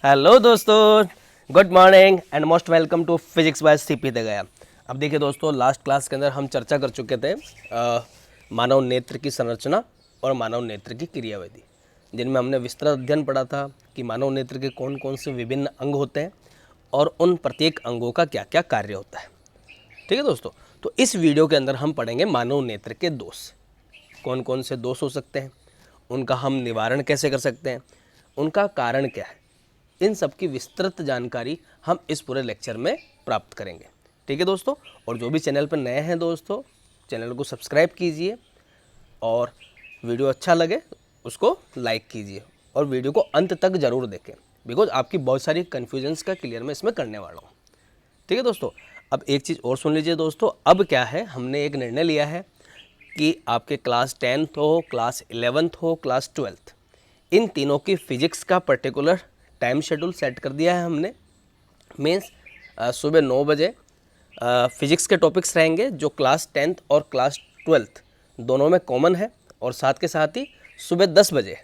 Hello दोस्तों, good morning and most welcome to physics by CP दगया। अब देखिए दोस्तों, लास्ट क्लास के अंदर हम चर्चा कर चुके थे मानव नेत्र की संरचना और मानव नेत्र की क्रियाविधि, जिनमें हमने विस्तृत अध्ययन पढ़ा था कि मानव नेत्र के कौन कौन से विभिन्न अंग होते हैं और उन प्रत्येक अंगों का क्या क्या कार्य होता है। ठीक है दोस्तों, तो इस वीडियो के अंदर हम पढ़ेंगे मानव नेत्र के दोष। कौन कौन से दोष हो सकते हैं, उनका हम निवारण कैसे कर सकते हैं, उनका कारण क्या है, इन सब की विस्तृत जानकारी हम इस पूरे लेक्चर में प्राप्त करेंगे। ठीक है दोस्तों, और जो भी चैनल पर नए हैं दोस्तों, चैनल को सब्सक्राइब कीजिए और वीडियो अच्छा लगे उसको लाइक कीजिए और वीडियो को अंत तक ज़रूर देखें, बिकॉज आपकी बहुत सारी कन्फ्यूजन्स का क्लियर मैं इसमें करने वाला हूँ। ठीक है दोस्तों, अब एक चीज़ और सुन लीजिए दोस्तों। अब क्या है, हमने एक निर्णय लिया है कि आपके क्लास 10th हो, क्लास 11th हो, क्लास 12th, इन तीनों की फिजिक्स का पर्टिकुलर टाइम शेड्यूल सेट कर दिया है हमने। मीन्स सुबह 9 बजे फिजिक्स के टॉपिक्स रहेंगे जो क्लास 10th और क्लास 12th दोनों में कॉमन है, और साथ के साथ ही सुबह 10 बजे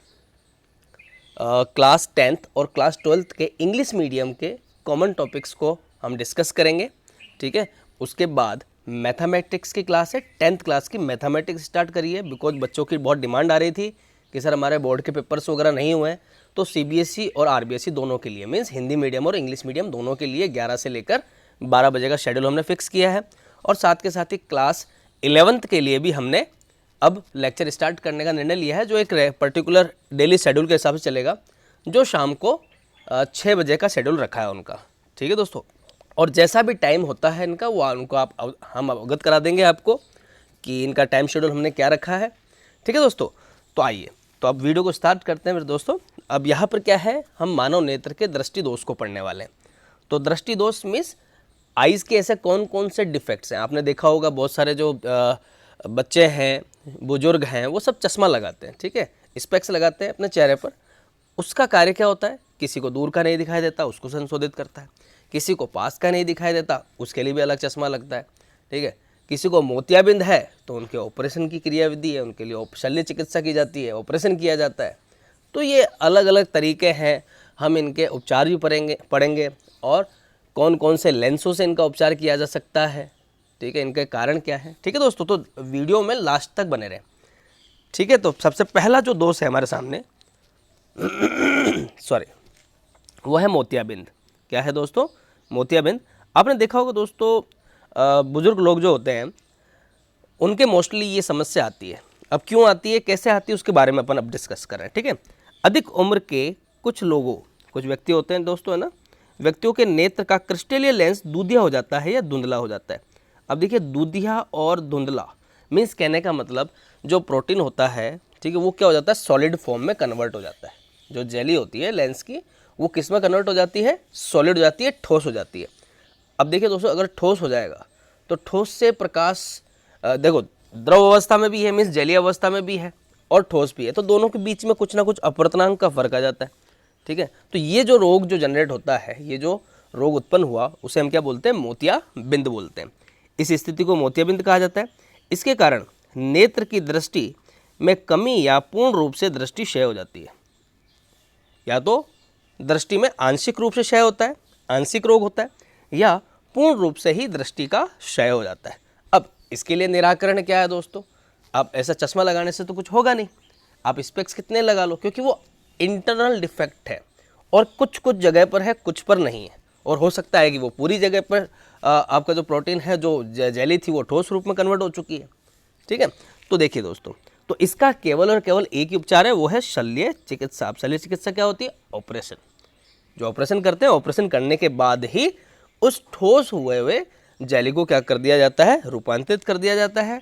क्लास 10th और क्लास 12th के इंग्लिश मीडियम के कॉमन टॉपिक्स को हम डिस्कस करेंगे। ठीक है, उसके बाद मैथमेटिक्स की क्लास है, 10th क्लास की मैथमेटिक्स स्टार्ट करिए, बिकॉज बच्चों की बहुत डिमांड आ रही थी कि सर हमारे बोर्ड के पेपर्स वगैरह नहीं हुए हैं, तो सीबीएसई और आरबीएसई दोनों के लिए, मीन्स हिंदी मीडियम और इंग्लिश मीडियम दोनों के लिए 11 से लेकर 12 बजे का शेड्यूल हमने फिक्स किया है। और साथ के साथ ही क्लास 11th के लिए भी हमने अब लेक्चर स्टार्ट करने का निर्णय लिया है, जो एक पर्टिकुलर डेली शेड्यूल के हिसाब से चलेगा, जो शाम को 6 बजे का शेड्यूल रखा है उनका। ठीक है दोस्तों, और जैसा भी टाइम होता है इनका वो उनको हम अवगत करा देंगे आपको कि इनका टाइम शेड्यूल हमने क्या रखा है। ठीक है दोस्तों, तो आइए तो अब वीडियो को स्टार्ट करते हैं मेरे दोस्तों। अब यहाँ पर क्या है, हम मानव नेत्र के दृष्टि दोष को पढ़ने वाले हैं। तो दृष्टि दोष मीन्स आइज़ के ऐसे कौन कौन से डिफेक्ट्स हैं। आपने देखा होगा बहुत सारे जो बच्चे हैं, बुजुर्ग हैं, वो सब चश्मा लगाते हैं, ठीक है, स्पेक्स लगाते हैं अपने चेहरे पर। उसका कार्य क्या होता है, किसी को दूर का नहीं दिखाई देता उसको संशोधित करता है, किसी को पास का नहीं दिखाई देता उसके लिए भी अलग चश्मा लगता है। ठीक है, किसी को मोतियाबिंद है तो उनके ऑपरेशन की क्रियाविधि है, उनके लिए शल्य चिकित्सा की जाती है, ऑपरेशन किया जाता है। तो ये अलग अलग तरीके हैं, हम इनके उपचार भी पढ़ेंगे और कौन कौन से लेंसों से इनका उपचार किया जा सकता है। ठीक है, इनके कारण क्या है। ठीक है दोस्तों, तो वीडियो में लास्ट तक बने रहें। ठीक है, तो सबसे पहला जो दोष है हमारे सामने सॉरी, वो है मोतियाबिंद। क्या है दोस्तों, मोतियाबिंद। आपने देखा होगा दोस्तों, बुजुर्ग लोग जो होते हैं उनके मोस्टली ये समस्या आती है। अब क्यों आती है, कैसे आती है, उसके बारे में अपन अब डिस्कस कर रहे हैं। ठीक है, अधिक उम्र के कुछ व्यक्ति होते हैं दोस्तों, है ना, व्यक्तियों के नेत्र का क्रिस्टलीय लेंस दूधिया हो जाता है या धुंधला हो जाता है। अब देखिए, दूधिया और धुंधला मीन्स कहने का मतलब जो प्रोटीन होता है, ठीक है, वो क्या हो जाता है, सॉलिड फॉर्म में कन्वर्ट हो जाता है। जो जेली होती है लेंस की, वो किस में कन्वर्ट हो जाती है, सॉलिड हो जाती है, ठोस हो जाती है। अब देखिए दोस्तों, अगर ठोस हो जाएगा तो ठोस से प्रकाश देखो, द्रव अवस्था में भी है, मीन्स जलीय अवस्था में भी है, और ठोस भी है, तो दोनों के बीच में कुछ ना कुछ अपवर्तनांक का फर्क आ जाता है। ठीक है, तो ये जो रोग जो जनरेट होता है, ये जो रोग उत्पन्न हुआ, उसे हम क्या बोलते हैं, मोतियाबिंद बोलते हैं। इस स्थिति को मोतियाबिंद कहा जाता है। इसके कारण नेत्र की दृष्टि में कमी या पूर्ण रूप से दृष्टि क्षय हो जाती है। या तो दृष्टि में आंशिक रूप से क्षय होता है, आंशिक रोग होता है, या पूर्ण रूप से ही दृष्टि का क्षय हो जाता है। अब इसके लिए निराकरण क्या है दोस्तों, अब ऐसा चश्मा लगाने से तो कुछ होगा नहीं, आप स्पेक्स कितने लगा लो, क्योंकि वो इंटरनल डिफेक्ट है और कुछ कुछ जगह पर है, कुछ पर नहीं है, और हो सकता है कि वो पूरी जगह पर आपका जो प्रोटीन है, जो जेली थी, वो ठोस रूप में कन्वर्ट हो चुकी है। ठीक है, तो देखिए दोस्तों, तो इसका केवल और केवल एक ही उपचार है, वो है शल्य चिकित्सा। अब शल्य चिकित्सा क्या होती है, ऑपरेशन। जो ऑपरेशन करते हैं, ऑपरेशन करने के बाद ही उस ठोस हुए जेली को क्या कर दिया जाता है, रूपांतरित कर दिया जाता है,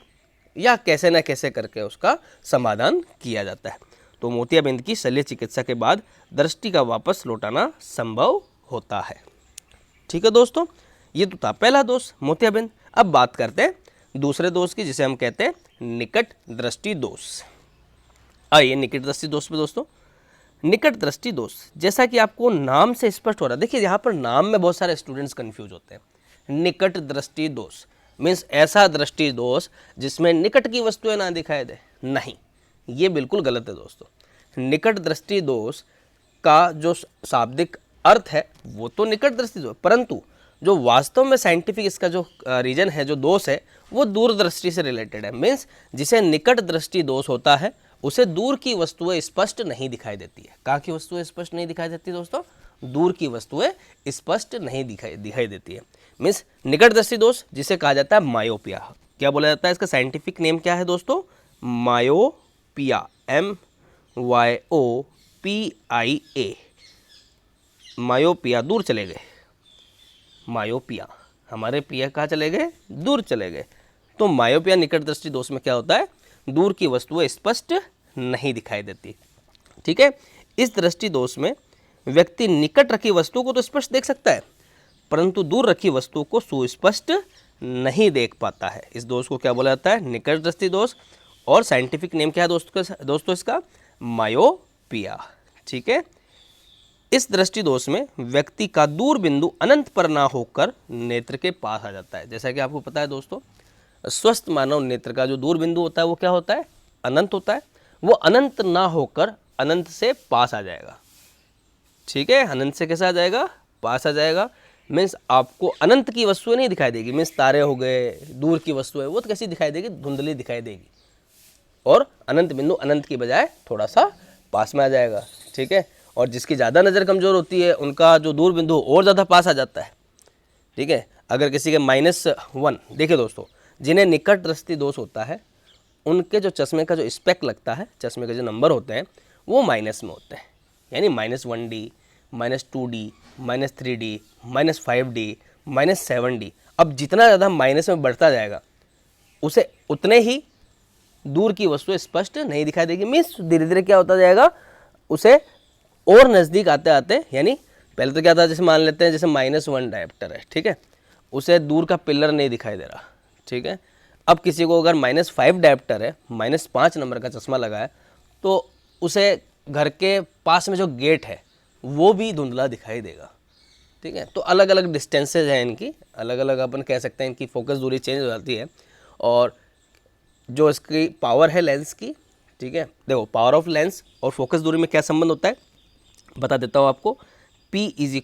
या कैसे न कैसे करके उसका समाधान किया जाता है। तो मोतियाबिंद की शल्य चिकित्सा के बाद दृष्टि का वापस लौटाना संभव होता है। ठीक है दोस्तों, ये तो था पहला दोष, मोतियाबिंद। अब बात करते हैं दूसरे दोष की, जिसे हम कहते हैं निकट दृष्टि दोष। आइए निकट दृष्टि दोष पे दोस्तों। निकट दृष्टि दोष, जैसा कि आपको नाम से स्पष्ट हो रहा है, देखिए यहाँ पर नाम में बहुत सारे स्टूडेंट्स कंफ्यूज होते हैं। निकट दृष्टि दोष मीन्स ऐसा दृष्टि दोष जिसमें निकट की वस्तुएं ना दिखाई दे, नहीं, ये बिल्कुल गलत है दोस्तों। निकट दृष्टि दोष का जो शाब्दिक अर्थ है वो तो निकट दृष्टि दोष, परंतु जो वास्तव में साइंटिफिक इसका जो रीजन है, जो दोष है, वो दूरदृष्टि से रिलेटेड है। मीन्स जिसे निकट दृष्टि दोष होता है उसे दूर की वस्तुएं स्पष्ट नहीं दिखाई देती है। कहाँ की वस्तुएं स्पष्ट नहीं दिखाई देती दोस्तों? दूर की वस्तुएं स्पष्ट नहीं दिखाई देती है। मीन्स निकट दृष्टि दोष जिसे कहा जाता है मायोपिया। क्या बोला जाता है? इसका साइंटिफिक नेम क्या है दोस्तों? Myopia, MYOPIA। मायोपिया, दूर चले गए। मायोपिया, हमारे पिया कहाँ चले गए? दूर चले गए। तो मायोपिया निकट दृष्टि दोष में क्या होता है? दूर की वस्तुएं स्पष्ट नहीं दिखाई देती। ठीक है, इस दृष्टि दोष में व्यक्ति निकट रखी वस्तु को तो स्पष्ट देख सकता है, परंतु दूर रखी वस्तु को सुस्पष्ट नहीं देख पाता है। इस दोष को क्या बोला जाता है? निकट दृष्टि दोष। और साइंटिफिक नेम क्या है दोस्तों इसका? मायोपिया। ठीक है, इस दृष्टि दोष में व्यक्ति का दूर बिंदु अनंत पर ना होकर नेत्र के पास आ जाता है। जैसा कि आपको पता है दोस्तों, स्वस्थ मानव नेत्र का जो दूर बिंदु होता है वो क्या होता है? अनंत होता है। वो अनंत ना होकर अनंत से पास आ जाएगा। ठीक है, अनंत से कैसा आ जाएगा? पास आ जाएगा। मीन्स आपको अनंत की वस्तुएं नहीं दिखाई देगी। मीन्स तारे हो गए, दूर की वस्तुएं, वो तो कैसी दिखाई देगी? धुंधली दिखाई देगी। और अनंत बिंदु अनंत की बजाय थोड़ा सा पास में आ जाएगा। ठीक है, और जिसकी ज़्यादा नज़र कमज़ोर होती है उनका जो दूर बिंदु और ज़्यादा पास आ जाता है। ठीक है, अगर किसी के -1, देखिए दोस्तों, जिन्हें निकट दृष्टि दोष होता है उनके जो चश्मे का जो स्पेक लगता है, चश्मे के जो नंबर होते हैं वो माइनस में होते हैं। यानी -1D, -2D, -3D, -5D, -7D। अब जितना ज़्यादा माइनस में बढ़ता जाएगा उसे उतने ही दूर की वस्तु स्पष्ट नहीं दिखाई देगी। मीन्स धीरे धीरे क्या होता जाएगा? उसे और नज़दीक आते आते, यानी पहले तो क्या था, जैसे मान लेते हैं जैसे -1 डायप्टर है। ठीक है, उसे दूर का पिलर नहीं दिखाई दे रहा। ठीक है, अब किसी को अगर -5 डायप्टर है, -5 नंबर का चश्मा लगा है, तो उसे घर के पास में जो गेट है वो भी धुंधला दिखाई देगा। ठीक है, तो अलग अलग डिस्टेंसेज हैं इनकी, अलग अलग अपन कह सकते हैं इनकी फोकस दूरी चेंज हो जाती है। और जो इसकी पावर है लेंस की, ठीक है, देखो पावर ऑफ लेंस और फोकस दूरी में क्या संबंध होता है बता देता हूँ आपको। P =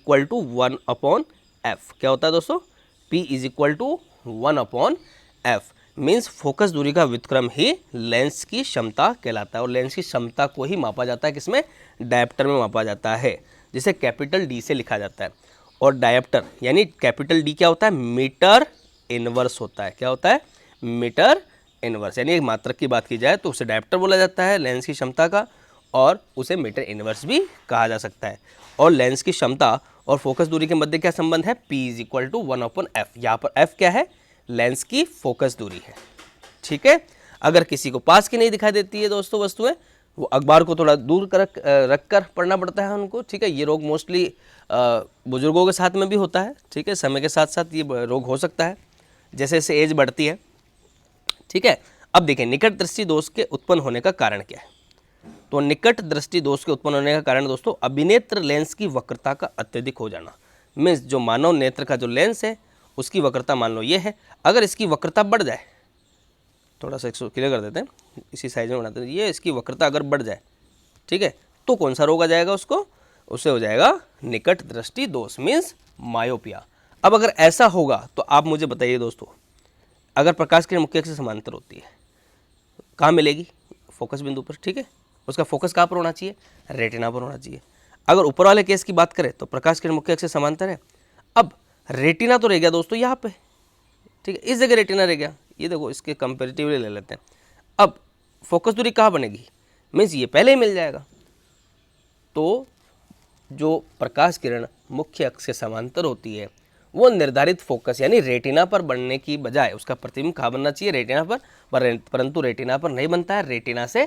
1/f। क्या होता है दोस्तों? P = 1/f। मीन्स फोकस दूरी का व्युत्क्रम ही लेंस की क्षमता कहलाता है। और लेंस की क्षमता को ही मापा जाता है किसमें? डायप्टर में मापा जाता है, जिसे कैपिटल D से लिखा जाता है। और डायप्टर यानी कैपिटल D क्या होता है? मीटर इनवर्स होता है। क्या होता है? Metre inverse. यानी एक मात्रक की बात की जाए तो उसे डायप्टर बोला जाता है लेंस की क्षमता का, और उसे मीटर इनवर्स भी कहा जा सकता है। और लेंस की क्षमता और फोकस दूरी के मध्य क्या संबंध है? P = 1/f। यहाँ पर f क्या है? लेंस की फोकस दूरी है। ठीक है, अगर किसी को पास की नहीं दिखाई देती है दोस्तों वस्तुएं, वो अखबार को थोड़ा दूर रख कर पढ़ना पड़ता है उनको। ठीक है, ये रोग मोस्टली बुजुर्गों के साथ में भी होता है। ठीक है, समय के साथ साथ ये रोग हो सकता है जैसे जैसे एज बढ़ती है। ठीक है, अब देखें निकट दृष्टि दोष के उत्पन्न होने का कारण क्या है। तो निकट दृष्टि दोष के उत्पन्न होने का कारण दोस्तों अभिनेत्र लेंस की वक्रता का अत्यधिक हो जाना। मीन्स जो मानव नेत्र का जो लेंस है उसकी वक्रता मान लो ये है, अगर इसकी वक्रता बढ़ जाए, थोड़ा सा इसको क्लियर कर देते हैं, इसी साइज में बनाते हैं, ये इसकी वक्रता अगर बढ़ जाए, ठीक है, तो कौन सा रोग आ जाएगा उसको? उससे हो जाएगा निकट दृष्टि दोष, मीन्स मायोपिया। अब अगर ऐसा होगा तो आप मुझे बताइए दोस्तों, अगर प्रकाश किरण मुख्य अक्ष से समांतर होती है कहाँ मिलेगी? फोकस बिंदु पर। ठीक है, उसका फोकस कहाँ पर होना चाहिए? रेटिना पर होना चाहिए। अगर ऊपर वाले केस की बात करें तो प्रकाश किरण मुख्य अक्ष से समांतर है। अब रेटिना तो रह गया दोस्तों यहाँ पे, ठीक है, इस जगह रेटिना रह गया। ये देखो इसके कंपेरेटिवली ले लेते हैं। अब फोकस दूरी कहाँ बनेगी? मीन्स ये पहले ही मिल जाएगा। तो जो प्रकाश किरण मुख्य अक्ष से समांतर होती है वो निर्धारित फोकस यानी रेटिना पर बनने की बजाय उसका प्रतिबिंब कहाँ बनना चाहिए? रेटिना पर, परंतु रेटिना पर नहीं बनता है, रेटिना से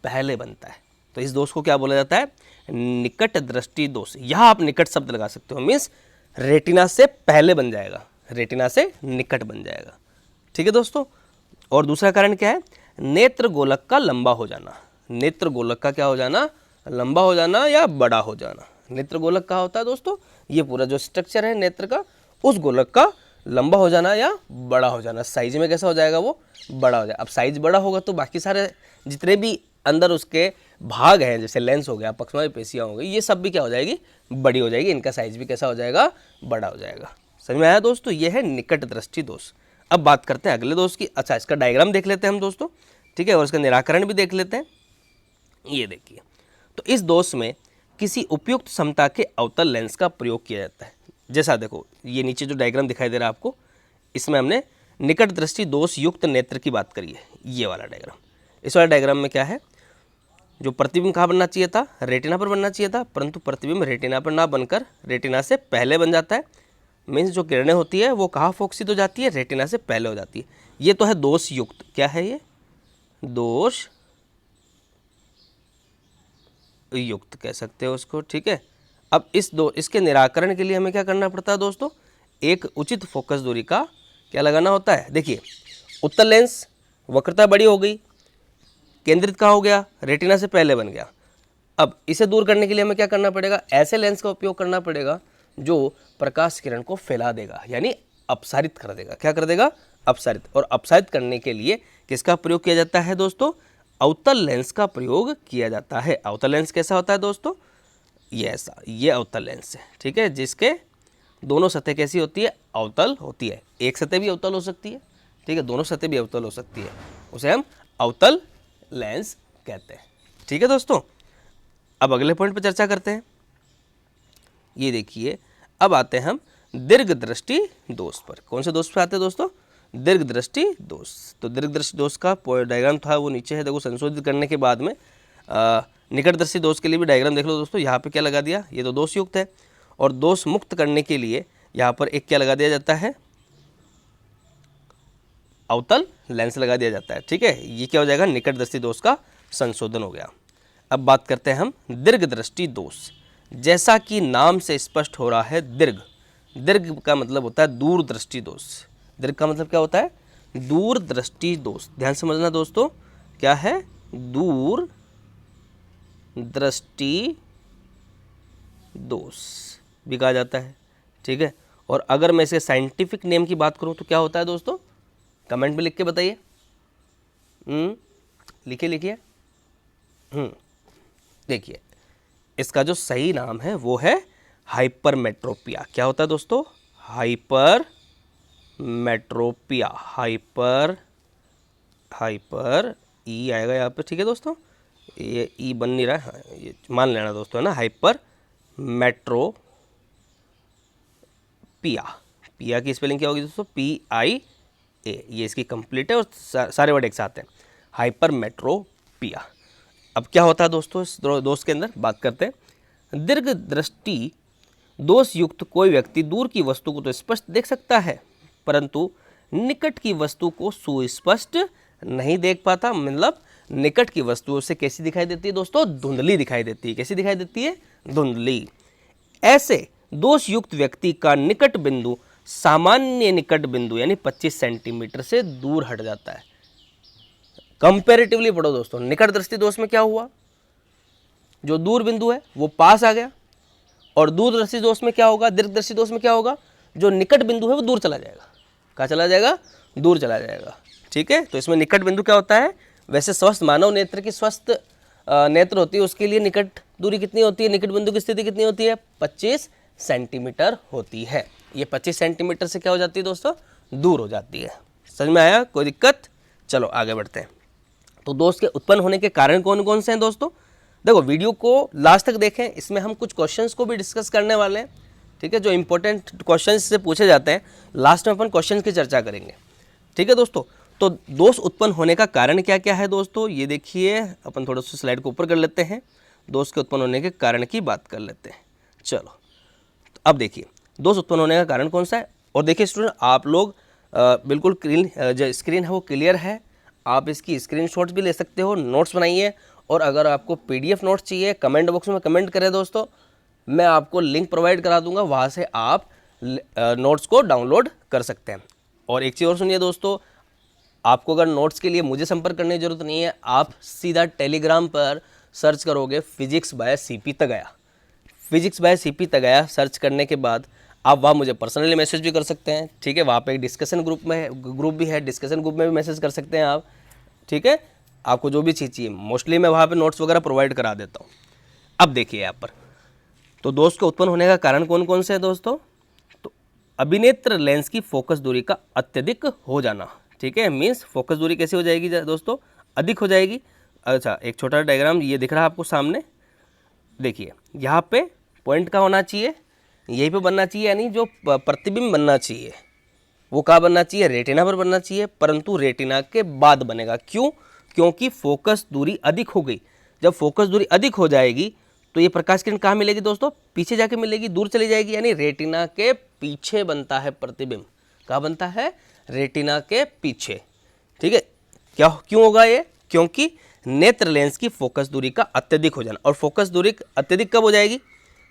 पहले बनता है। तो इस दोष को क्या बोला जाता है? निकट दृष्टि दोष। यहाँ आप निकट शब्द लगा सकते हो, मीन्स रेटिना से पहले बन जाएगा, रेटिना से निकट बन जाएगा। ठीक है दोस्तों, और दूसरा कारण क्या है? नेत्र गोलक का लंबा हो जाना। नेत्र गोलक का क्या हो जाना? लंबा हो जाना या बड़ा हो जाना। नेत्र गोलक कहाँ होता है दोस्तों? ये पूरा जो स्ट्रक्चर है नेत्र का, उस गोलक का लंबा हो जाना या बड़ा हो जाना। साइज में कैसा हो जाएगा? वो बड़ा हो जाएगा। अब साइज बड़ा होगा तो बाकी सारे जितने भी अंदर उसके भाग हैं जैसे लेंस हो गया, पक्षवायु पेशियाँ हो गई, ये सब भी क्या हो जाएगी, बड़ी हो जाएगी, इनका साइज भी कैसा हो जाएगा, बड़ा हो जाएगा। समझ में आया दोस्तों, ये है निकट दृष्टि दोष। अब बात करते हैं अगले दोष की। अच्छा, इसका डायग्राम देख लेते हैं हम दोस्तों, ठीक है, और इसका निराकरण भी देख लेते हैं। ये देखिए, तो इस दोष में किसी उपयुक्त क्षमता के अवतल लेंस का प्रयोग किया जाता है। जैसा देखो ये नीचे जो डायग्राम दिखाई दे रहा है आपको, इसमें हमने निकट दृष्टि दोष युक्त नेत्र की बात करी है, ये वाला डायग्राम। इस वाले डायग्राम में क्या है, जो प्रतिबिंब कहाँ बनना चाहिए था, रेटिना पर बनना चाहिए था, परंतु प्रतिबिंब रेटिना पर ना बनकर रेटिना से पहले बन जाता है। मीन्स जो किरणें होती है वो कहाँ फोकसित हो जाती है, रेटिना से पहले हो जाती है। ये तो है दोष युक्त, क्या है ये, दोष युक्त कह सकते हो उसको, ठीक है। अब इसके निराकरण के लिए हमें क्या करना पड़ता है दोस्तों, एक उचित फोकस दूरी का क्या लगाना होता है। देखिए, उत्तल लेंस वक्रता बड़ी हो गई, केंद्रित कहाँ हो गया, रेटिना से पहले बन गया। अब इसे दूर करने के लिए हमें क्या करना पड़ेगा, ऐसे लेंस का उपयोग करना पड़ेगा जो प्रकाश किरण को फैला देगा, यानी अपसारित कर देगा। क्या कर देगा, अपसारित। और अपसारित करने के लिए किसका प्रयोग किया जाता है दोस्तों, अवतल लेंस का प्रयोग किया जाता है। अवतल लेंस कैसा होता है दोस्तों, ये ऐसा, ये अवतल लेंस है, ठीक है, जिसके दोनों सतह कैसी होती है, अवतल होती है। एक सतह भी अवतल हो सकती है, ठीक है, दोनों सतह भी अवतल हो सकती है, उसे हम अवतल लेंस कहते हैं, ठीक है दोस्तों। अब अगले पॉइंट पर चर्चा करते हैं। ये देखिए, अब आते हैं हम दीर्घ दृष्टि दोष पर। कौन से दोष पे आते हैं दोस्तों, दीर्घ दृष्टि दोष। तो दीर्घ दृष्टि दोष का डायग्राम था वो नीचे है, देखो संशोधित करने के बाद में निकट दृष्टि दोष के लिए भी डायग्राम देख लो दोस्तों। यहाँ पे क्या लगा दिया, ये तो दोष युक्त है, और दोष मुक्त करने के लिए यहाँ पर एक क्या लगा दिया जाता है, अवतल लेंस लगा दिया जाता है, ठीक है। ये क्या हो जाएगा, निकट दृष्टि दोष का संशोधन हो गया। अब बात करते हैं हम दीर्घ दृष्टि दोष। जैसा कि नाम से स्पष्ट हो रहा है, दीर्घ, दीर्घ का मतलब होता है दूर दृष्टि दोष। दीर्घ का मतलब क्या होता है, दूर दृष्टि दोष। ध्यान समझना दोस्तों, क्या है, दूर दृष्टि दोष भी कहा जाता है, ठीक है। और अगर मैं इसके साइंटिफिक नेम की बात करूं तो क्या होता है दोस्तों, कमेंट में लिख के बताइए, लिखिए। देखिए, इसका जो सही नाम है वो है हाइपरमेट्रोपिया। क्या होता है दोस्तों, हाइपरमेट्रोपिया। हाइपर ई आएगा यहाँ पे, ठीक है दोस्तों, ये ई बन नहीं रहा है, हाँ, ये मान लेना दोस्तों, है ना, हाइपरमेट्रोपिया। पिया की स्पेलिंग क्या होगी दोस्तों, PIA। ये इसकी कंप्लीट है और सारे वर्ड एक साथ हैं, हाइपरमेट्रोपिया। अब क्या होता है दोस्तों इस दोष के अंदर, बात करते हैं। दीर्घ दृष्टि दोष युक्त कोई व्यक्ति दूर की वस्तु को तो स्पष्ट देख सकता है, परंतु निकट की वस्तु को सुस्पष्ट नहीं देख पाता। मतलब निकट की वस्तु उसे कैसी दिखाई देती है दोस्तों, धुंधली दिखाई देती है। कैसी दिखाई देती है, धुंधली। ऐसे दोष युक्त व्यक्ति का निकट बिंदु सामान्य निकट बिंदु यानी 25 सेंटीमीटर से दूर हट जाता है। कंपैरेटिवली पढ़ो दोस्तों, निकट दृष्टि दोष में क्या हुआ, जो दूर बिंदु है वो पास आ गया, और दूर दृष्टि दोष में क्या होगा, दीर्घ दृष्टि दोष में क्या होगा, जो निकट बिंदु है वो दूर चला जाएगा। कहाँ चला जाएगा, दूर चला जाएगा, ठीक है। तो इसमें निकट बिंदु क्या होता है, वैसे स्वस्थ मानव नेत्र की स्वस्थ नेत्र होती है, उसके लिए निकट दूरी कितनी होती है, निकट बिंदु की स्थिति कितनी होती है, 25 सेंटीमीटर होती है। ये 25 सेंटीमीटर से क्या हो जाती है दोस्तों, दूर हो जाती है। समझ में आया, कोई दिक्कत, चलो आगे बढ़ते हैं। तो दोष के उत्पन्न होने के कारण कौन कौन से हैं दोस्तों, देखो वीडियो को लास्ट तक देखें, इसमें हम कुछ क्वेश्चंस को भी डिस्कस करने वाले हैं, ठीक है। जो इंपॉर्टेंट क्वेश्चंस से पूछे जाते हैं, लास्ट में अपन क्वेश्चंस की चर्चा करेंगे, ठीक है दोस्तों। तो दोष उत्पन्न होने का कारण क्या क्या है दोस्तों, ये देखिए, अपन थोड़ा सा स्लाइड को ऊपर कर लेते हैं, दोष के उत्पन्न होने के कारण की बात कर लेते हैं। चलो, तो अब देखिए दोष उत्पन्न होने का कारण कौन सा है। और देखिए स्टूडेंट, आप लोग बिल्कुल जो स्क्रीन है वो क्लियर है, आप इसकी स्क्रीनशॉट्स भी ले सकते हो, नोट्स बनाइए। और अगर आपको PDF नोट्स चाहिए, कमेंट बॉक्स में कमेंट करें दोस्तों, मैं आपको लिंक प्रोवाइड करा दूंगा, वहाँ से आप नोट्स को डाउनलोड कर सकते हैं। और एक चीज़ और सुनिए दोस्तों, आपको अगर नोट्स के लिए मुझे संपर्क करने की जरूरत नहीं है, आप सीधा टेलीग्राम पर सर्च करोगे फिजिक्स बाय CP तगया, फिजिक्स बाय CP तगया सर्च करने के बाद आप वहाँ मुझे पर्सनली मैसेज भी कर सकते हैं, ठीक है। वहाँ पे एक डिस्कशन ग्रुप भी है, डिस्कशन ग्रुप में भी मैसेज कर सकते हैं आप, ठीक है। आपको जो भी चीज़ चाहिए, मोस्टली मैं वहाँ पे नोट्स वगैरह प्रोवाइड करा देता हूँ। अब देखिए यहाँ पर, तो दोष के उत्पन्न होने का कारण कौन कौन से है दोस्तों? तो अभिनेत्र लेंस की फोकस दूरी का अत्यधिक हो जाना, ठीक है, मीन्स फोकस दूरी कैसे हो जाएगी दोस्तों? अधिक हो जाएगी। अच्छा, एक छोटा डायग्राम ये दिख रहा है आपको सामने, देखिए यहाँ पे पॉइंट का होना चाहिए, यहीं पे बनना चाहिए, यानी जो प्रतिबिंब बनना चाहिए वो कहाँ बनना चाहिए? रेटिना पर बनना चाहिए, परंतु रेटिना के बाद बनेगा। क्यों? क्योंकि फोकस दूरी अधिक हो गई। जब फोकस दूरी अधिक हो जाएगी तो ये प्रकाश किरण कहाँ मिलेगी दोस्तों? पीछे जाके मिलेगी, दूर चली जाएगी, यानी रेटिना के पीछे बनता है प्रतिबिंब। कहाँ बनता है? रेटिना के पीछे, ठीक है। क्या क्यों होगा ये? क्योंकि नेत्र लेंस की फोकस दूरी का अत्यधिक हो जाना। और फोकस दूरी अत्यधिक कब हो जाएगी?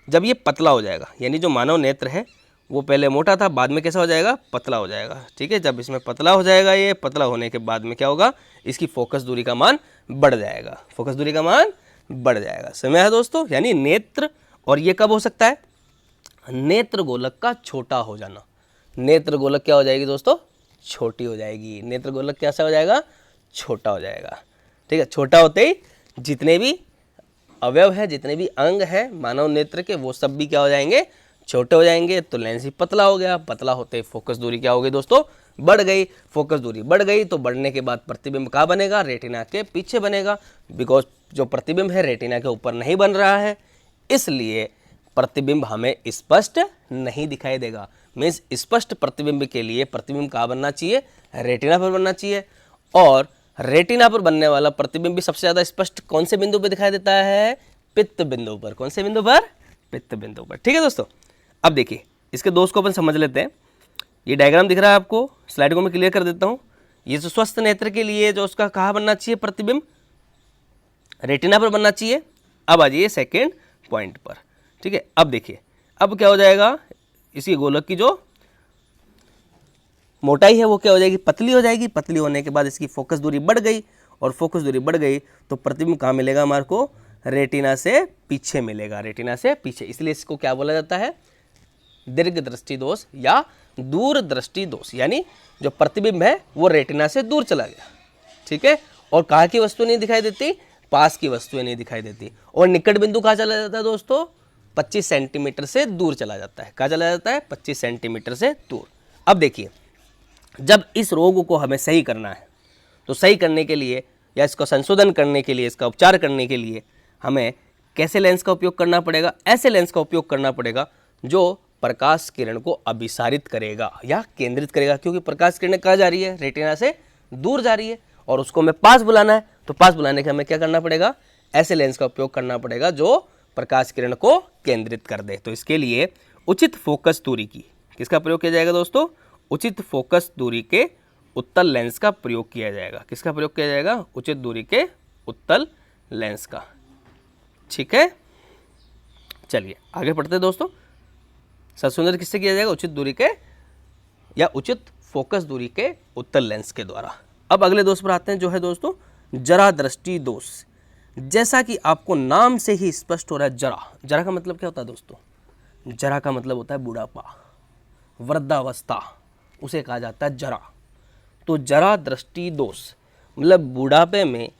जब ये पतला हो जाएगा, यानी जो मानव नेत्र है वो पहले मोटा था, बाद में कैसा हो जाएगा? पतला हो जाएगा, ठीक है। जब इसमें पतला हो जाएगा, ये पतला होने के बाद में क्या होगा? इसकी फोकस दूरी का मान बढ़ जाएगा, फोकस दूरी का मान बढ़ जाएगा। समय है दोस्तों, यानी नेत्र, और ये कब हो सकता है? नेत्र गोलक का छोटा हो जाना। नेत्र गोलक क्या हो जाएगी दोस्तों? छोटी हो जाएगी। नेत्र गोलक कैसा हो जाएगा? छोटा हो जाएगा, ठीक है। छोटा होते ही जितने भी अवयव है, जितने भी अंग हैं मानव नेत्र के, वो सब भी क्या हो जाएंगे? छोटे हो जाएंगे। तो लेंस ही पतला हो गया, पतला होते ही फोकस दूरी क्या हो गई दोस्तों? बढ़ गई। फोकस दूरी बढ़ गई तो बढ़ने के बाद प्रतिबिंब कहाँ बनेगा? रेटिना के पीछे बनेगा, बिकॉज जो प्रतिबिंब है रेटिना के ऊपर नहीं बन रहा है, इसलिए प्रतिबिंब हमें स्पष्ट नहीं दिखाई देगा। मीन्स स्पष्ट प्रतिबिंब के लिए प्रतिबिंब कहाँ बनना चाहिए? रेटिना पर बनना चाहिए। और रेटिना पर बनने वाला प्रतिबिंब भी सबसे ज़्यादा स्पष्ट कौन से बिंदु पर दिखाई देता है? पित्त बिंदु पर। कौन से बिंदु पर? पित्त बिंदु पर, ठीक है दोस्तों। अब देखिए इसके दोष को अपन समझ लेते हैं। ये डायग्राम दिख रहा है आपको, स्लाइड को मैं क्लियर कर देता हूँ। ये जो स्वस्थ नेत्र के लिए जो उसका कहाँ बनना चाहिए प्रतिबिंब? रेटिना पर बनना चाहिए। अब आ जाइए सेकेंड पॉइंट पर, ठीक है। अब देखिए अब क्या हो जाएगा? इसी गोलक की जो मोटाई है वो क्या हो जाएगी? पतली हो जाएगी। पतली होने के बाद इसकी फोकस दूरी बढ़ गई, और फोकस दूरी बढ़ गई तो प्रतिबिंब कहाँ मिलेगा हमारे को? रेटिना से पीछे मिलेगा, रेटिना से पीछे। इसलिए इसको क्या बोला जाता है? दीर्घ दृष्टि दोष या दूर दृष्टि दोष, यानी जो प्रतिबिंब है वो रेटिना से दूर चला गया, ठीक है। और कहाँ की वस्तु नहीं दिखाई देती? पास की वस्तुएं नहीं दिखाई देती। और निकट बिंदु कहाँ चला जाता है दोस्तों? 25 सेंटीमीटर से दूर चला जाता है। कहाँ चला जाता है? 25 सेंटीमीटर से दूर। अब देखिए जब इस रोग को हमें सही करना है, तो सही करने के लिए या इसका संशोधन करने के लिए, इसका उपचार करने के लिए हमें कैसे लेंस का उपयोग करना पड़ेगा? ऐसे लेंस का उपयोग करना पड़ेगा जो प्रकाश किरण को अभिसारित करेगा या केंद्रित करेगा, क्योंकि प्रकाश किरण कहाँ जा रही है? रेटिना से दूर जा रही है, और उसको हमें पास बुलाना है। तो पास बुलाने के हमें क्या करना पड़ेगा? ऐसे लेंस का उपयोग करना पड़ेगा जो प्रकाश किरण को केंद्रित कर दे। तो इसके लिए उचित फोकस दूरी की किसका प्रयोग किया जाएगा दोस्तों? उचित फोकस दूरी के उत्तल लेंस का प्रयोग किया जाएगा। किसका प्रयोग किया जाएगा? उचित दूरी के उत्तल लेंस का, ठीक है। चलिए आगे पढ़ते हैं दोस्तों। संशोधन किससे किया जाएगा? उचित दूरी के या उचित फोकस दूरी के उत्तल लेंस के द्वारा। अब अगले दोष पर आते हैं, जो है दोस्तों जरा दृष्टि दोष। जैसा कि आपको नाम से ही स्पष्ट हो रहा है, जरा, जरा का मतलब क्या होता है दोस्तों? जरा का मतलब होता है बुढ़ापा, वृद्धावस्था, उसे कहा जाता है जरा। तो जरा दृष्टि दोष मतलब बुढ़ापे में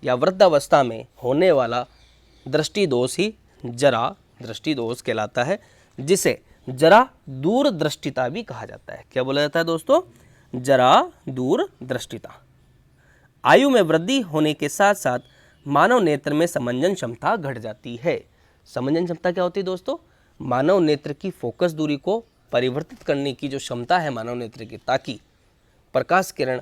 या वृद्धावस्था में होने वाला दृष्टि दोष ही जरा दृष्टि दोष कहलाता है, जिसे जरा दूर दृष्टिता भी कहा जाता है। क्या बोला जाता है दोस्तों? जरा दूर दृष्टिता। आयु में वृद्धि होने के साथ साथ मानव नेत्र में समंजन क्षमता घट जाती है। समंजन क्षमता क्या होती है दोस्तों? मानव नेत्र की फोकस दूरी को परिवर्तित करने की जो क्षमता है मानव नेत्र की, ताकि प्रकाश किरण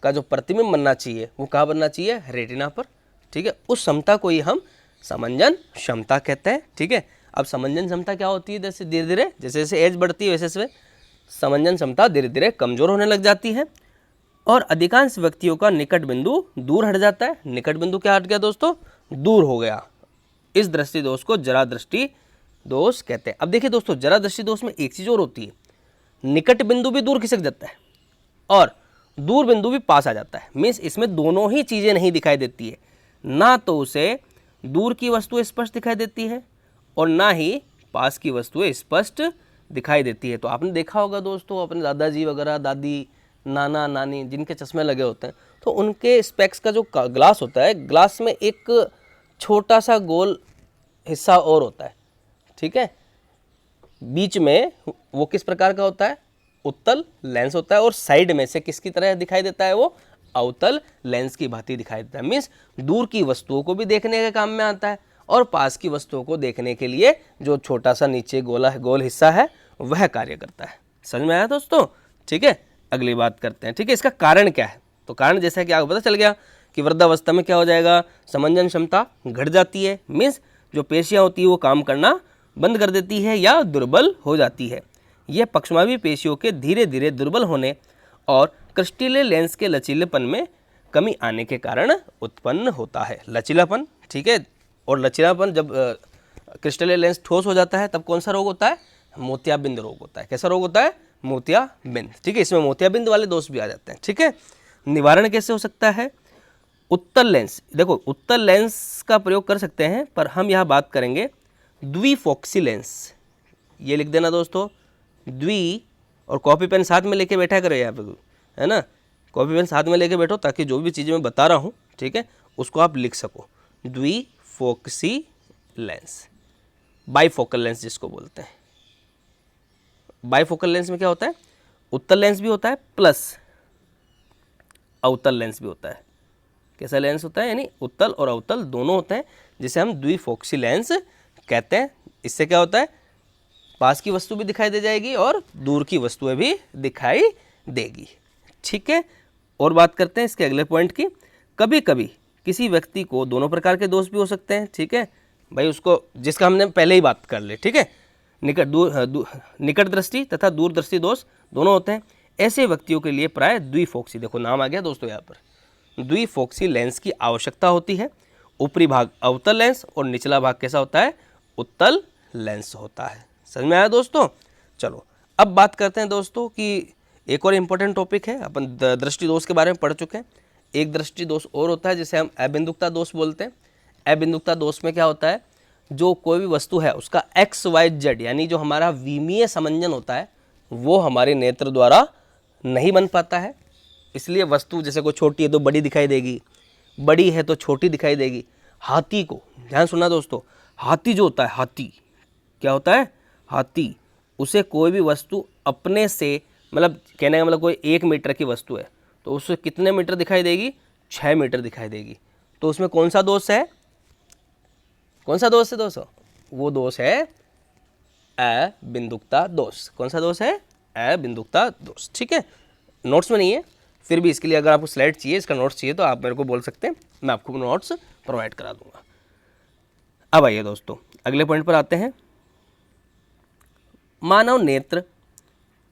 का जो प्रतिबिंब बनना चाहिए वो कहाँ बनना चाहिए? रेटिना पर, ठीक है। उस क्षमता को ही हम समंजन क्षमता कहते हैं, ठीक है। अब समंजन क्षमता क्या होती है? जैसे धीरे धीरे जैसे जैसे एज बढ़ती है वैसे वैसे समंजन क्षमता धीरे धीरे कमजोर होने लग जाती है, और अधिकांश व्यक्तियों का निकट बिंदु दूर हट जाता है। निकट बिंदु क्या हट गया दोस्तों? दूर हो गया। इस दृष्टि दोष को जरा दृष्टि दोष कहते हैं। अब देखिए दोस्तों, जरा दृष्टि दोष में एक चीज और होती है, निकट बिंदु भी दूर खिसक जाता है और दूर बिंदु भी पास आ जाता है। मीन्स इसमें दोनों ही चीजें नहीं दिखाई देती है, ना तो उसे दूर की वस्तुएं स्पष्ट दिखाई देती है और ना ही पास की वस्तुएं स्पष्ट दिखाई देती है। तो आपने देखा होगा दोस्तों, अपने दादाजी वगैरह, दादी, नाना नानी जिनके चश्मे लगे होते हैं, तो उनके स्पेक्स का जो ग्लास होता है, ग्लास में एक छोटा सा गोल हिस्सा और होता है, ठीक है, बीच में वो किस प्रकार का होता है, उत्तल लेंस होता है, और साइड में से किसकी तरह दिखाई देता है, वो अवतल लेंस की भांति दिखाई देता है। मीन्स दूर की वस्तुओं को भी देखने के काम में आता है और पास की वस्तुओं को देखने के लिए जो छोटा सा नीचे गोल हिस्सा है वह कार्य करता है। समझ में आया दोस्तों? ठीक है, अगली बात करते हैं। ठीक है, इसका कारण क्या है? तो कारण जैसा कि आपको पता चल गया कि वृद्धावस्था में क्या हो जाएगा, समंजन क्षमता घट जाती है। मीन्स जो पेशियां होती है वो काम करना बंद कर देती है या दुर्बल हो जाती है। यह पक्षमावी पेशियों के धीरे धीरे दुर्बल होने और क्रिस्टलीय लेंस के लचीलेपन में कमी आने के कारण उत्पन्न होता है। लचीलापन, ठीक है, और लचीलापन जब क्रिस्टलीय लेंस ठोस हो जाता है तब कौन सा रोग होता है, मोतियाबिंद रोग होता है। कैसा रोग होता है, मोतियाबिंद। ठीक है, इसमें मोतियाबिंद वाले दोष भी आ जाते हैं। ठीक है, निवारण कैसे हो सकता है? उत्तल लेंस, देखो उत्तल लेंस का प्रयोग कर सकते हैं, पर हम यहाँ बात करेंगे द्विफोक्सी लेंस। ये लिख देना दोस्तों, द्वि, और कॉपी पेन साथ में लेके बैठा करो यहाँ पे, है ना, कॉपी पेन साथ में लेके बैठो ताकि जो भी चीज़ें मैं बता रहा हूँ, ठीक है, उसको आप लिख सको। द्विफोक्सी लेंस, बाइफोकल लेंस जिसको बोलते हैं। बाइफोकल लेंस में क्या होता है, उत्तल लेंस भी होता है प्लस अवतल लेंस भी होता है। कैसा लेंस होता है, यानी उत्तल और अवतल दोनों होते हैं, जिसे हम द्विफोक्सी लेंस कहते हैं। इससे क्या होता है, पास की वस्तु भी दिखाई दे जाएगी और दूर की वस्तुएं भी दिखाई देगी। ठीक है, और बात करते हैं इसके अगले पॉइंट की। कभी कभी किसी व्यक्ति को दोनों प्रकार के दोष भी हो सकते हैं। ठीक है भाई, उसको जिसका हमने पहले ही बात कर ली। ठीक है, निकट दृष्टि तथा दूरदृष्टि दोष दोनों होते हैं। ऐसे व्यक्तियों के लिए प्राय द्विफोक्सी, देखो नाम आ गया दोस्तों यहाँ पर, द्विफोक्सी लेंस की आवश्यकता होती है। ऊपरी भाग अवतल लेंस और निचला भाग कैसा होता है, उत्तल लेंस होता है। समझ में आया दोस्तों? चलो अब बात करते हैं दोस्तों कि एक और इम्पोर्टेंट टॉपिक है, अपन दृष्टि दोष के बारे में पढ़ चुके हैं। एक दृष्टि दोष और होता है जिसे हम अबिंदुकता दोष बोलते हैं। अबिंदुकता दोष में क्या होता है, जो कोई भी वस्तु है उसका XYZ यानी जो हमारा विमीय समंजन होता है वो हमारे नेत्र द्वारा नहीं बन पाता है। इसलिए वस्तु जैसे कोई छोटी है तो बड़ी दिखाई देगी, बड़ी है तो छोटी दिखाई देगी। हाथी को, ध्यान सुनना दोस्तों, हाथी जो होता है, हाथी क्या होता है, हाथी, उसे कोई भी वस्तु अपने से, मतलब कहने का मतलब कोई 1 मीटर की वस्तु है तो उसे कितने मीटर दिखाई देगी, 6 मीटर दिखाई देगी। तो उसमें कौन सा दोष है, कौन सा दोष है दोस्तों, वो दोष है अबिंदुकता दोष। कौन सा दोष है, अबिंदुकता दोष। ठीक है, नोट्स में नहीं है, फिर भी इसके लिए अगर आपको स्लाइड चाहिए, इसका नोट्स चाहिए तो आप मेरे को बोल सकते हैं, मैं आपको नोट्स प्रोवाइड करा दूंगा। अब आइए दोस्तों अगले पॉइंट पर आते हैं। मानव नेत्र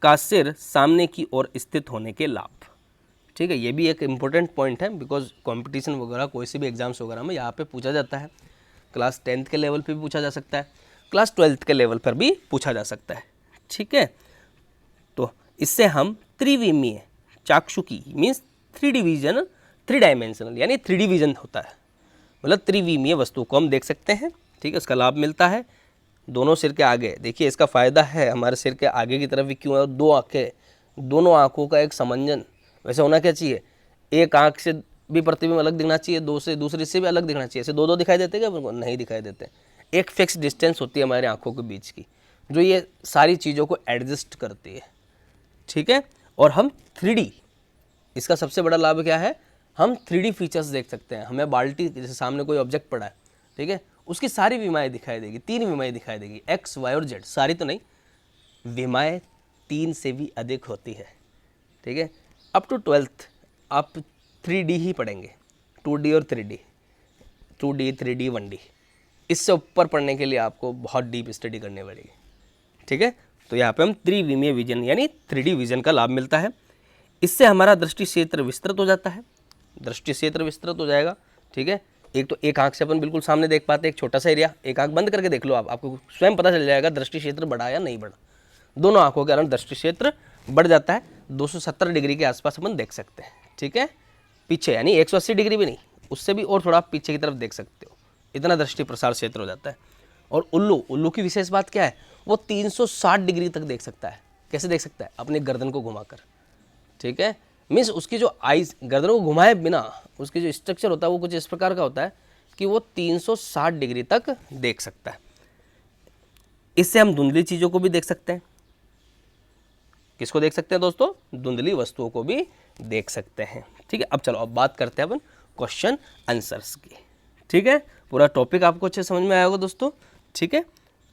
का सिर सामने की ओर स्थित होने के लाभ। ठीक है, ये भी एक इम्पोर्टेंट पॉइंट है, बिकॉज कंपटीशन वगैरह कोई से भी एग्जाम्स वगैरह में यहाँ पे पूछा जाता है। क्लास 10th के लेवल पे भी पूछा जा सकता है, क्लास 12th के लेवल पर भी पूछा जा सकता है। ठीक है, तो इससे हम त्रिविमीय चाक्षुकी मीन्स 3D विजन, 3 डायमेंशनल यानी 3D विजन होता है, मतलब त्रिविमीय वस्तु को हम देख सकते हैं। ठीक है, इसका लाभ मिलता है दोनों सिर के आगे। देखिए इसका फ़ायदा है, हमारे सिर के आगे की तरफ भी क्यों है, 2 आँखें, दोनों आँखों का एक समंजन वैसे होना क्या चाहिए, एक आँख से भी प्रतिबिंब अलग दिखना चाहिए, दो से दूसरी से भी अलग दिखना चाहिए। ऐसे दो दिखाई देते क्या, नहीं दिखाई देते। एक फिक्स डिस्टेंस होती है हमारे आँखों के बीच की, जो ये सारी चीज़ों को एडजस्ट करती है। ठीक है, और हम 3D, इसका सबसे बड़ा लाभ क्या है, हम 3D फीचर्स देख सकते हैं। हमें बाल्टी, जैसे सामने कोई ऑब्जेक्ट पड़ा है, ठीक है, उसकी सारी विमाएँ दिखाई देगी, 3 विमाएँ दिखाई देगी, X, Y और Z, सारी तो नहीं, विमाएँ 3 से भी अधिक होती है। ठीक है, अप टू 12th आप 3D ही पढ़ेंगे, 2D और 3D, 2D 3D 1D। इससे ऊपर पढ़ने के लिए आपको बहुत डीप स्टडी करनी पड़ेगी। ठीक है, तो यहाँ पे हम त्रिविमीय विजन यानी 3D विजन का लाभ मिलता है। इससे हमारा दृष्टि क्षेत्र विस्तृत हो जाता है, दृष्टि क्षेत्र विस्तृत हो जाएगा। ठीक है, एक तो एक आंख से अपन बिल्कुल सामने देख पाते हैं, एक छोटा सा एरिया, एक आंख बंद करके देख लो आप, आपको स्वयं पता चल जाएगा दृष्टि क्षेत्र बढ़ा या नहीं बढ़ा। दोनों आंखों के कारण दृष्टि क्षेत्र बढ़ जाता है, 270 डिग्री के आसपास अपन देख सकते हैं। ठीक है, पीछे यानी 180 डिग्री भी नहीं, उससे भी और थोड़ा आप पीछे की तरफ देख सकते हो, इतना दृष्टि प्रसार क्षेत्र हो जाता है। और उल्लू की विशेष बात क्या है, वो 360 डिग्री तक देख सकता है। कैसे देख सकता है, अपने गर्दन को घुमाकर। ठीक है, मीन्स उसकी जो आइज गर्दन को घुमाए बिना उसकी जो स्ट्रक्चर होता है वो कुछ इस प्रकार का होता है कि वो 360 डिग्री तक देख सकता है। इससे हम धुंधली चीज़ों को भी देख सकते हैं। किसको देख सकते हैं दोस्तों? धुंधली वस्तुओं को भी देख सकते हैं। ठीक है, अब चलो अब बात करते हैं अपन क्वेश्चन आंसर्स की। ठीक है, पूरा टॉपिक आपको अच्छे समझ में आया होगा दोस्तों। ठीक है,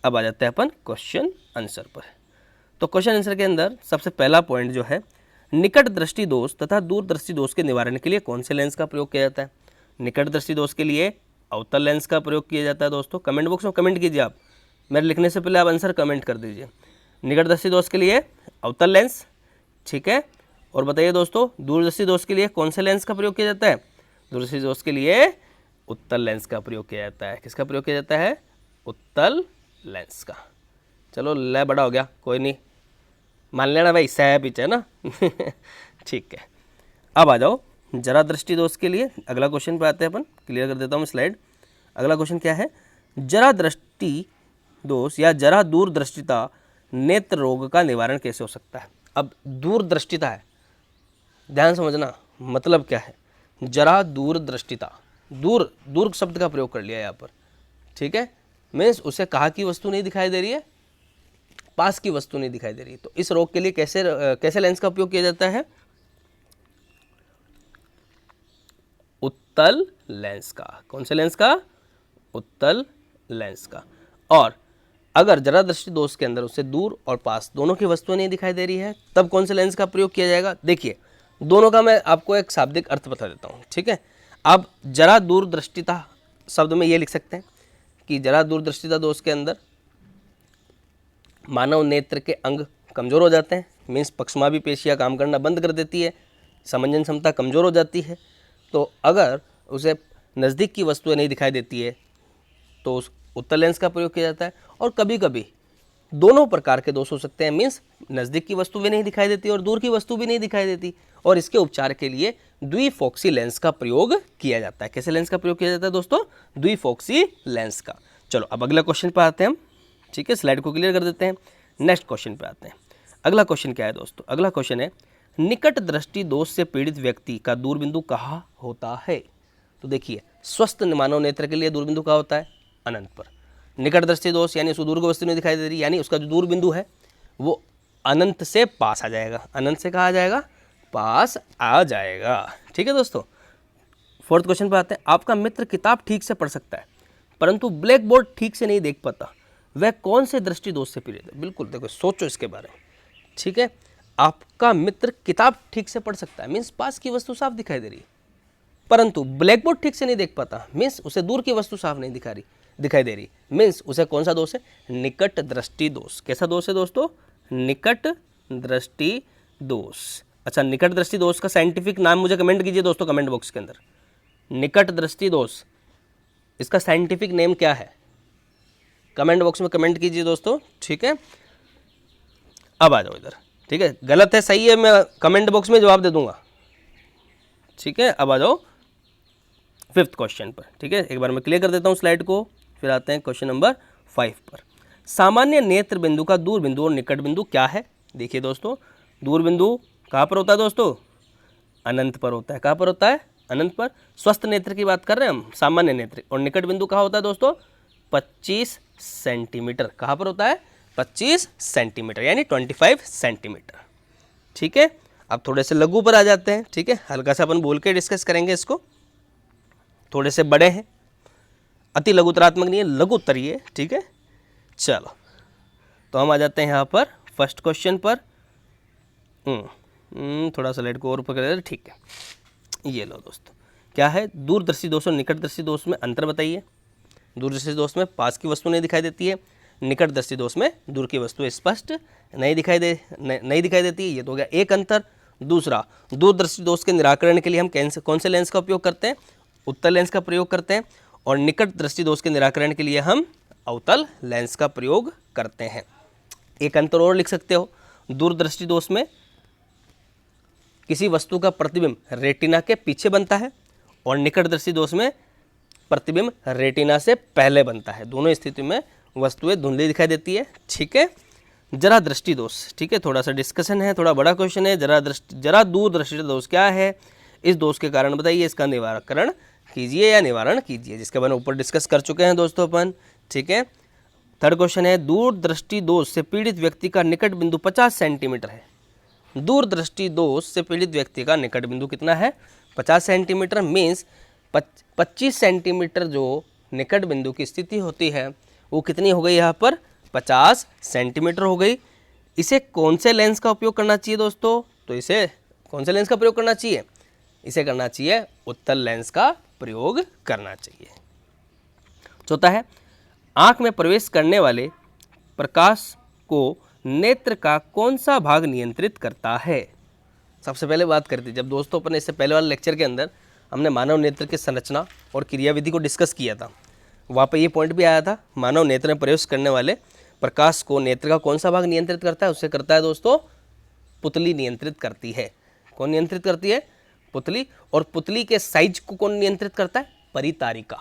अब आ जाते हैं अपन क्वेश्चन आंसर पर। तो क्वेश्चन आंसर के अंदर सबसे पहला पॉइंट जो है, निकट दृष्टि दोष तथा दूर दृष्टि दोष के निवारण के लिए कौन से लेंस का प्रयोग किया जाता है? निकट दृष्टि दोष के लिए अवतल लेंस का प्रयोग किया जाता है दोस्तों। कमेंट बॉक्स में कमेंट कीजिए आप, मेरे लिखने से पहले आप आंसर कमेंट कर दीजिए। निकट दृष्टि दोष के लिए अवतल लेंस, ठीक है। और बताइए दोस्तों, दूरदर्शी दोष के लिए कौन से लेंस का प्रयोग किया जाता है? दूरदर्शी दोष के लिए उत्तल लेंस का प्रयोग किया जाता है। किसका प्रयोग किया जाता है? उत्तल लेंस का। चलो ले बड़ा हो गया, कोई नहीं, मान लेना भाई, सह पीछे ना। ठीक है, अब आ जाओ जरा दृष्टि दोष के लिए। अगला क्वेश्चन पे आते हैं अपन, क्लियर कर देता हूँ मैं स्लाइड। अगला क्वेश्चन क्या है? जरा दृष्टि दोष या जरा दूरदृष्टिता नेत्र रोग का निवारण कैसे हो सकता है? अब दूरदृष्टिता है, ध्यान समझना मतलब क्या है। जरा दूरदृष्टिता, दूर दूर शब्द का प्रयोग कर लिया यहाँ पर, ठीक है। मीन्स उसे कहाँ की वस्तु नहीं दिखाई दे रही है, पास की वस्तु नहीं दिखाई दे रही है। तो इस रोग के लिए कैसे लेंस का उपयोग किया जाता है? उत्तल लेंस का। कौन से लेंस का? उत्तल लेंस का। और अगर जरा दृष्टि दोष के अंदर उसे दूर और पास दोनों की वस्तुएं नहीं दिखाई दे रही है, तब कौन से लेंस का प्रयोग किया जाएगा? देखिए, दोनों का मैं आपको एक शाब्दिक अर्थ बता देता हूँ, ठीक है। आप जरा दूरदृष्टिता शब्द में ये लिख सकते हैं कि जरा दूरदृष्टिता दोष के अंदर मानव नेत्र के अंग कमज़ोर हो जाते हैं। मीन्स पक्षमापी पेशियाँ काम करना बंद कर देती है, समंजन क्षमता कमज़ोर हो जाती है। तो अगर उसे नज़दीक की वस्तुएं नहीं दिखाई देती है तो उस उत्तल लेंस का प्रयोग किया जाता है। और कभी कभी दोनों प्रकार के दोष हो सकते हैं। मीन्स नज़दीक की वस्तु भी नहीं दिखाई देती और दूर की वस्तु भी नहीं दिखाई देती, और इसके उपचार के लिए द्विफोक्सी लेंस का प्रयोग किया जाता है। कैसे लेंस का प्रयोग किया जाता है दोस्तों? द्विफोक्सी लेंस का। चलो अब अगला क्वेश्चन पर आते हैं हम, ठीक है। स्लाइड को क्लियर कर देते हैं, नेक्स्ट क्वेश्चन पे आते हैं। अगला क्वेश्चन क्या है दोस्तों? अगला क्वेश्चन है, निकट दृष्टि दोष से पीड़ित व्यक्ति का दूरबिंदु कहाँ होता है? तो देखिए, स्वस्थ मानव नेत्र के लिए दूरबिंदु कहाँ होता है? अनंत पर। निकट दृष्टि दोष यानी उसको दूर की वस्तु नहीं दिखाई दे रही, यानी उसका जो दूर बिंदु है वो अनंत से पास आ जाएगा। अनंत से कहाँ आ जाएगा? पास आ जाएगा, ठीक है दोस्तों। फोर्थ क्वेश्चन पे आते हैं, आपका मित्र किताब ठीक से पढ़ सकता है परंतु ब्लैक बोर्ड ठीक से नहीं देख पाता, वह कौन से दृष्टि दोष से पीड़ित है? बिल्कुल देखो, सोचो इसके बारे में, ठीक है। आपका मित्र किताब ठीक से पढ़ सकता है, मीन्स पास की वस्तु साफ दिखाई दे रही है, परंतु ब्लैक बोर्ड ठीक से नहीं देख पाता, मीन्स उसे दूर की वस्तु साफ नहीं दिखाई दे रही। मीन्स उसे कौन सा दोष है? निकट दृष्टि दोष। कैसा दोष है दोस्तों? निकट दृष्टि दोष। अच्छा, निकट दृष्टि दोष का साइंटिफिक नाम मुझे कमेंट कीजिए दोस्तों, कमेंट बॉक्स के अंदर। निकट दृष्टि दोष, इसका साइंटिफिक नेम क्या है? कमेंट बॉक्स में कमेंट कीजिए दोस्तों, ठीक है। अब आ जाओ इधर, ठीक है। गलत है सही है मैं कमेंट बॉक्स में जवाब दे दूंगा, ठीक है। अब आ जाओ फिफ्थ क्वेश्चन पर, ठीक है। एक बार मैं क्लियर कर देता हूँ स्लाइड को, फिर आते हैं क्वेश्चन नंबर 5 पर। सामान्य नेत्र बिंदु का दूर बिंदु और निकट बिंदु क्या है? देखिए दोस्तों, दूर बिंदु कहाँ पर होता है दोस्तों? अनंत पर होता है। कहाँ पर होता है? अनंत पर। स्वस्थ नेत्र की बात कर रहे हैं हम, सामान्य नेत्र। और निकट बिंदु कहाँ होता है दोस्तों? 25 सेंटीमीटर। कहाँ पर होता है? 25 सेंटीमीटर, यानी 25 सेंटीमीटर, ठीक है। अब थोड़े से लघु पर आ जाते हैं, ठीक है। हल्का सा अपन बोल के डिस्कस करेंगे इसको। थोड़े से बड़े हैं, अति लघुतरात्मक नहीं है, लघुत्तर ही है, ठीक है। चलो तो हम आ जाते हैं यहाँ पर फर्स्ट क्वेश्चन पर। थोड़ा सा लाइट को और पकड़ लेते, ठीक है। ये लो दोस्तों, क्या है? दूरदर्शी दोष और निकटदर्शी दोष में अंतर बताइए। दूरदर्शी दोष में पास की वस्तु नहीं दिखाई देती है, निकटदर्शी दोष में दूर की वस्तु स्पष्ट नहीं दिखाई देती है। ये तो हो गया एक अंतर। दूसरा, दूरदर्शी दोष के निराकरण के लिए हम कौन से लेंस का उपयोग करते हैं? उत्तल लेंस का प्रयोग करते हैं। और निकट दृष्टि दोष के निराकरण के लिए हम अवतल लेंस का प्रयोग करते हैं। एक अंतर और लिख सकते हो, दूरदृष्टि दोष में किसी वस्तु का प्रतिबिंब रेटिना के पीछे बनता है और निकट दृष्टि दोष में प्रतिबिंब रेटिना से पहले बनता है। दोनों स्थिति में वस्तुएं धुंधली दिखाई देती है, ठीक है। जरा दृष्टि दोष, ठीक है, थोड़ा सा डिस्कशन है, थोड़ा बड़ा क्वेश्चन है। जरा दूर दृष्टि दोष क्या है, इस दोष के कारण बताइए, इसका निवारण कीजिए या निवारण कीजिए, जिसके बारे में ऊपर डिस्कस कर चुके हैं दोस्तों अपन, ठीक है। थर्ड क्वेश्चन है, दूर दृष्टि दोष से पीड़ित व्यक्ति का निकट बिंदु 50 सेंटीमीटर है। दूर दृष्टि दोष से पीड़ित व्यक्ति का निकट बिंदु कितना है, 50 सेंटीमीटर। मीन्स 25 सेंटीमीटर जो निकट बिंदु की स्थिति होती है वो कितनी हो गई यहाँ पर, 50 सेंटीमीटर हो गई। इसे कौन से लेंस का उपयोग करना चाहिए दोस्तों, तो इसे कौन से लेंस का प्रयोग करना चाहिए, इसे करना चाहिए उत्तल लेंस का प्रयोग करना चाहिए। चौथा है, आँख में प्रवेश करने वाले प्रकाश को नेत्र का कौन सा भाग नियंत्रित करता है। सबसे पहले बात करते, जब दोस्तों अपन इससे पहले वाले लेक्चर के अंदर हमने मानव नेत्र की संरचना और क्रियाविधि को डिस्कस किया था, वहाँ पे ये पॉइंट भी आया था, मानव नेत्र में प्रवेश करने वाले प्रकाश को नेत्र का कौन सा भाग नियंत्रित करता है, उससे करता है दोस्तों पुतली नियंत्रित करती है। कौन नियंत्रित करती है, पुतली। और पुतली के साइज को कौन नियंत्रित करता है, परितारिका।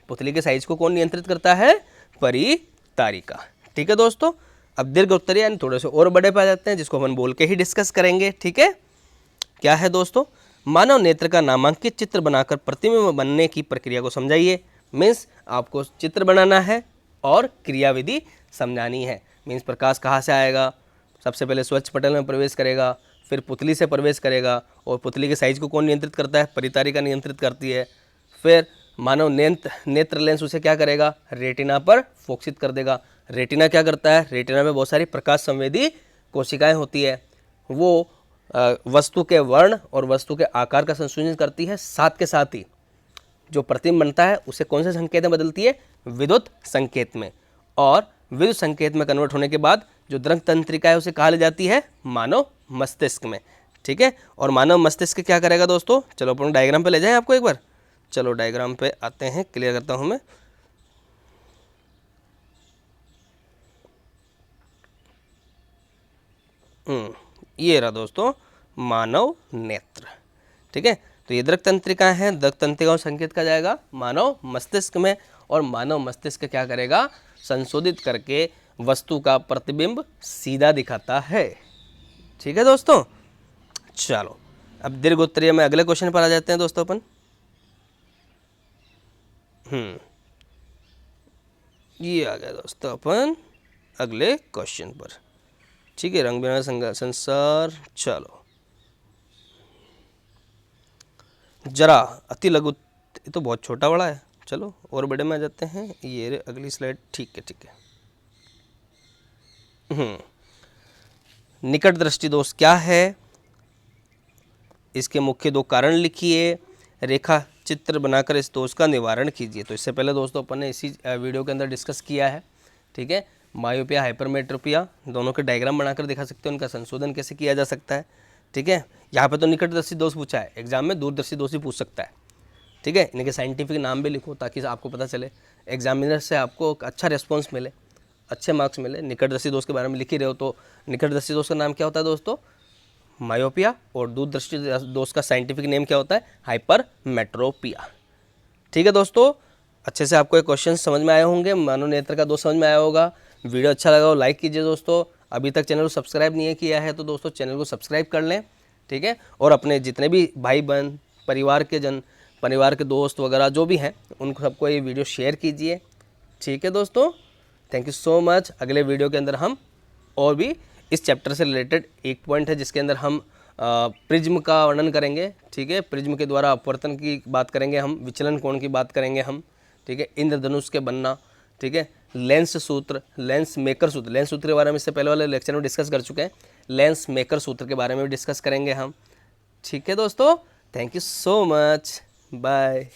पुतली के साइज को कौन नियंत्रित करता है, परितारिका, ठीक है दोस्तों। अब दीर्घ उत्तरीय यानी थोड़े से और बड़े पे जाते हैं, जिसको अपन बोल के ही डिस्कस करेंगे, ठीक है। क्या है दोस्तों, मानव नेत्र का नामांकित चित्र बनाकर प्रतिबिंब बनने की प्रक्रिया को समझाइए। मीन्स आपको चित्र बनाना है और क्रियाविधि समझानी है। मीन्स प्रकाश कहाँ से आएगा, सबसे पहले स्वच्छ पटल में प्रवेश करेगा, फिर पुतली से प्रवेश करेगा, और पुतली के साइज को कौन नियंत्रित करता है, परितारिका नियंत्रित करती है। फिर मानव नेत्र लेंस उसे क्या करेगा, रेटिना पर फोकसित कर देगा। रेटिना क्या करता है, रेटिना में बहुत सारी प्रकाश संवेदी कोशिकाएं होती है, वो वस्तु के वर्ण और वस्तु के आकार का संशोधन करती है। साथ के साथ ही जो प्रतिबिंब बनता है उसे कौन से संकेत में बदलती है, विद्युत संकेत में। और विद्युत संकेत में कन्वर्ट होने के बाद जो द्रंग तंत्रिका है उसे कहा ले जाती है, मानव मस्तिष्क में, ठीक है। और मानव मस्तिष्क क्या करेगा दोस्तों, चलो अपन डायग्राम पे ले जाएं आपको एक बार। चलो डायग्राम पे आते हैं, क्लियर करता हूं मैं। ये रहा दोस्तों मानव नेत्र, ठीक है। तो ये दृक तंत्रिका है, दृक तंत्रिका संकेत का जाएगा मानव मस्तिष्क में, और मानव मस्तिष्क क्या करेगा, संशोधित करके वस्तु का प्रतिबिंब सीधा दिखाता है, ठीक है दोस्तों। चलो अब दीर्घ उत्तरीय में अगले क्वेश्चन पर आ जाते हैं दोस्तों अपन। ये आ गया दोस्तों अपन अगले क्वेश्चन पर, ठीक है। रंग बिरंगा संसार, चलो जरा अति लघु, ये तो बहुत छोटा बड़ा है, चलो और बड़े में आ जाते हैं। ये अगली स्लाइड, ठीक है ठीक है। निकट दृष्टि दोष क्या है, इसके मुख्य दो कारण लिखिए, रेखा चित्र बनाकर इस दोष का निवारण कीजिए। तो इससे पहले दोस्तों अपन ने इसी वीडियो के अंदर डिस्कस किया है, ठीक है। मायोपिया हाइपरमेट्रोपिया दोनों के डायग्राम बनाकर दिखा सकते हैं, उनका संशोधन कैसे किया जा सकता है, ठीक है। यहाँ पे तो निकट दृष्टि दोष पूछा है, एग्जाम में दूरदर्शी दोष ही पूछ सकता है, ठीक है। इनके साइंटिफिक नाम भी लिखो ताकि आपको पता चले, एग्जामिनर से आपको अच्छा रिस्पॉन्स मिले, अच्छे मार्क्स मिले। निकट दृष्टि दोष के बारे में लिख ही रहे हो तो निकट दृष्टि दोष का नाम क्या होता है दोस्तों, मायोपिया। और दूरदृष्टि दोष का साइंटिफिक नेम क्या होता है, हाइपरमेट्रोपिया, ठीक है दोस्तों। अच्छे से आपको ये क्वेश्चन समझ में आए होंगे, मानव नेत्र का दोष समझ में आया होगा। वीडियो अच्छा लगा हो लाइक कीजिए दोस्तों। अभी तक चैनल को सब्सक्राइब नहीं किया है तो दोस्तों चैनल को सब्सक्राइब कर लें, ठीक है। और अपने जितने भी भाई बहन, परिवार के दोस्त वगैरह जो भी हैं उनको सबको ये वीडियो शेयर कीजिए, ठीक है दोस्तों। Thank you so much. अगले वीडियो के अंदर हम और भी इस चैप्टर से रिलेटेड एक पॉइंट है जिसके अंदर हम प्रिज्म का वर्णन करेंगे, ठीक है। प्रिज्म के द्वारा अपवर्तन की बात करेंगे हम, विचलन कोण की बात करेंगे हम, ठीक है। इंद्रधनुष के बनना, ठीक है। लेंस सूत्र, लेंस मेकर सूत्र, लेंस सूत्र के बारे में इससे पहले वाले लेक्चर में डिस्कस कर चुके हैं। लेंस मेकर सूत्र के बारे में भी डिस्कस करेंगे हम, ठीक है दोस्तों। Thank you so much, bye.